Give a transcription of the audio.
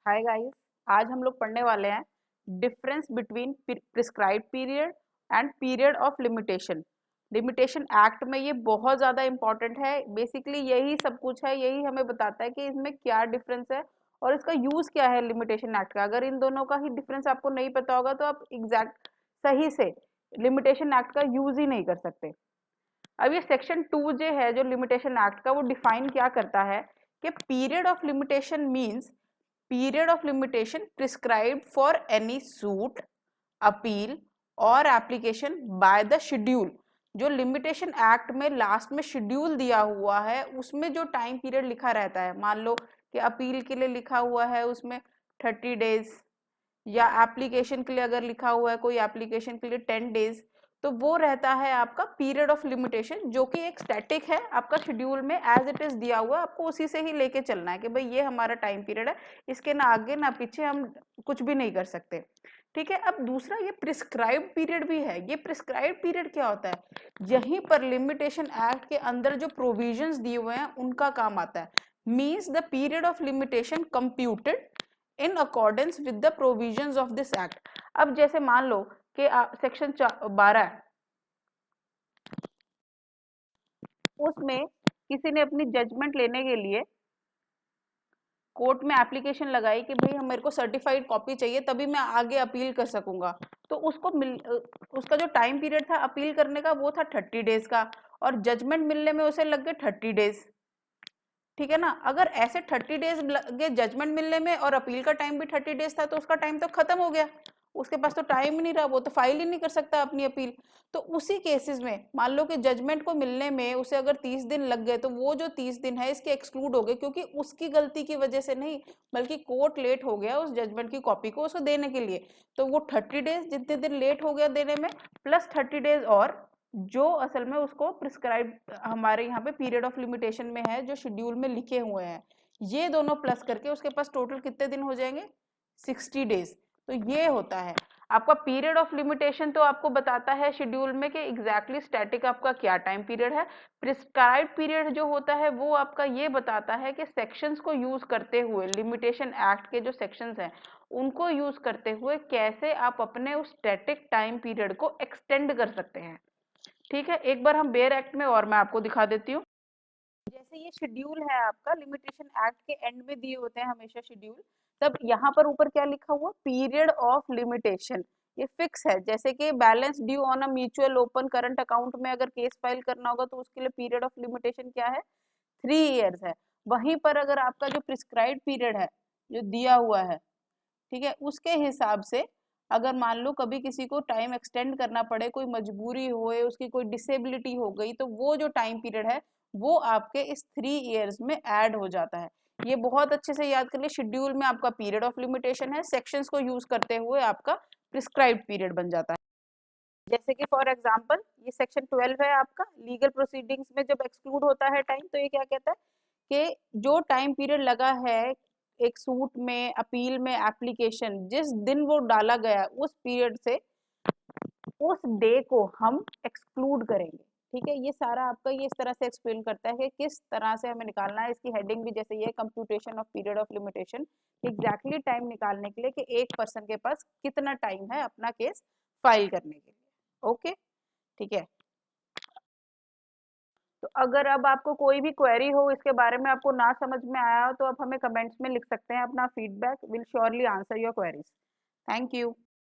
Hi guys. आज हम लोग पढ़ने वाले हैं difference between prescribed period and period of limitation. Limitation act में ये बहुत ज़्यादा इंपॉर्टेंट है। बेसिकली यही सब कुछ है, यही हमें बताता है कि इसमें क्या डिफरेंस है और इसका यूज़ क्या है लिमिटेशन एक्ट का। अगर इन दोनों का ही डिफरेंस आपको नहीं पता होगा तो आप एग्जैक्ट सही से लिमिटेशन एक्ट का यूज़ ही नहीं कर सकते। अब ये सेक्शन 2 जो है, जो लिमिटेशन एक्ट का, वो डिफाइन क्या करता है कि period of limitation means period of limitation prescribed for any suit, appeal और application by the schedule। जो लिमिटेशन एक्ट में लास्ट में शेड्यूल दिया हुआ है उसमें जो टाइम पीरियड लिखा रहता है, मान लो कि अपील के लिए लिखा हुआ है उसमें 30 डेज, या एप्लीकेशन के लिए अगर लिखा हुआ है कोई एप्लीकेशन के लिए 10 डेज, तो वो रहता है आपका पीरियड ऑफ लिमिटेशन, जो कि एक स्टैटिक है आपका शेड्यूल में एज इट इज दिया हुआ है। आपको उसी से ही लेके चलना है कि भाई ये हमारा टाइम पीरियड है, इसके ना आगे ना पीछे हम कुछ भी नहीं कर सकते। ठीक है। अब दूसरा ये प्रिस्क्राइब्ड पीरियड भी है। ये प्रिस्क्राइब्ड पीरियड क्या होता है? यहीं पर लिमिटेशन एक्ट के अंदर जो प्रोविजंस दिए हुए हैं उनका काम आता है। Means the period of limitation computed in accordance with the provisions of this act. अब जैसे मान लो कि सेक्शन 12 उसमें किसी ने अपनी जजमेंट लेने के लिए कोर्ट में एप्लीकेशन लगाई कि भाई हम मेरे को सर्टिफाइड कॉपी चाहिए तभी मैं आगे अपील कर सकूंगा, तो उसका जो टाइम पीरियड था अपील करने का वो था 30 डेज का, और जजमेंट मिलने में उसे लग गए 30 डेज। ठीक है ना। अगर ऐसे 30 डेज लगे जजमेंट मिलने में और अपील का टाइम भी 30 डेज था, तो उसका टाइम तो खत्म हो गया, उसके पास तो टाइम ही नहीं रहा, वो तो फाइल ही नहीं कर सकता अपनी अपील। तो उसी केसेस में मान लो कि जजमेंट को मिलने में उसे अगर 30 दिन लग गए, तो वो जो 30 दिन है इसके एक्सक्लूड हो गए, क्योंकि उसकी गलती की वजह से नहीं, बल्कि कोर्ट लेट हो गया उस जजमेंट की कॉपी को उसको देने के लिए। तो वो 30 डेज जितने दिन लेट हो गया देने में, प्लस 30 डेज और जो असल में उसको प्रिस्क्राइब हमारे यहाँ पे पीरियड ऑफ लिमिटेशन में है, जो शेड्यूल में लिखे हुए हैं, ये दोनों प्लस करके उसके पास टोटल कितने दिन हो जाएंगे? 60 डेज। तो ये होता है आपका पीरियड ऑफ लिमिटेशन। तो आपको बताता है शेड्यूल में कि एग्जैक्टली स्टैटिक आपका क्या टाइम पीरियड है। प्रिस्क्राइब पीरियड जो होता है वो आपका ये बताता है कि सेक्शंस को यूज करते हुए, लिमिटेशन एक्ट के जो सेक्शंस हैं उनको यूज करते हुए कैसे आप अपने उस स्टैटिक टाइम पीरियड को एक्सटेंड कर सकते हैं। ठीक है। एक बार हम बेयर एक्ट में और मैं आपको दिखा देती हूँ। जैसे ये शेड्यूल है आपका, लिमिटेशन एक्ट के एंड में दिए होते हैं हमेशा शेड्यूल, तब यहाँ पर ऊपर क्या लिखा हुआ? Period of limitation. ये फिक्स है। जैसे कि balance due on a mutual open current account में अगर केस फाइल करना होगा तो उसके लिए पीरियड ऑफ लिमिटेशन क्या है? 3 इयर्स है। वहीं पर अगर आपका जो प्रिस्क्राइब्ड पीरियड है जो दिया हुआ है, ठीक है, उसके हिसाब से अगर मान लो कभी किसी को टाइम एक्सटेंड करना पड़े, कोई मजबूरी होए, उसकी कोई डिसेबिलिटी हो गई, तो वो जो टाइम पीरियड है वो आपके इस 3 इयर्स में ऐड हो जाता है। ये बहुत अच्छे से याद कर लिए। शेड्यूल में आपका पीरियड ऑफ लिमिटेशन है, सेक्शंस को यूज करते हुए आपका प्रिस्क्राइब्ड पीरियड बन जाता है। जैसे कि फॉर एग्जांपल ये सेक्शन 12 है आपका, लीगल प्रोसीडिंग्स में जब एक्सक्लूड होता है टाइम, तो ये क्या कहता है कि जो टाइम पीरियड लगा है एक सूट में, अपील में, एप्लीकेशन, जिस दिन वो डाला गया उस पीरियड से उस डे को हम एक्सक्लूड करेंगे। ठीक है। ये सारा आपका ये इस तरह से एक्सप्लेन करता है कि किस तरह से हमें निकालना है। इसकी हेडिंग भी जैसे ये computation of period of limitation, exactly time निकालने के लिए कि एक पर्सन के पास कितना टाइम है अपना केस फाइल करने के लिए। ओके। ठीक है। तो अगर अब आपको कोई भी क्वेरी हो इसके बारे में, आपको ना समझ में आया हो, तो आप हमें कमेंट्स में लिख सकते हैं अपना feedback. Will surely answer your queries. Thank you.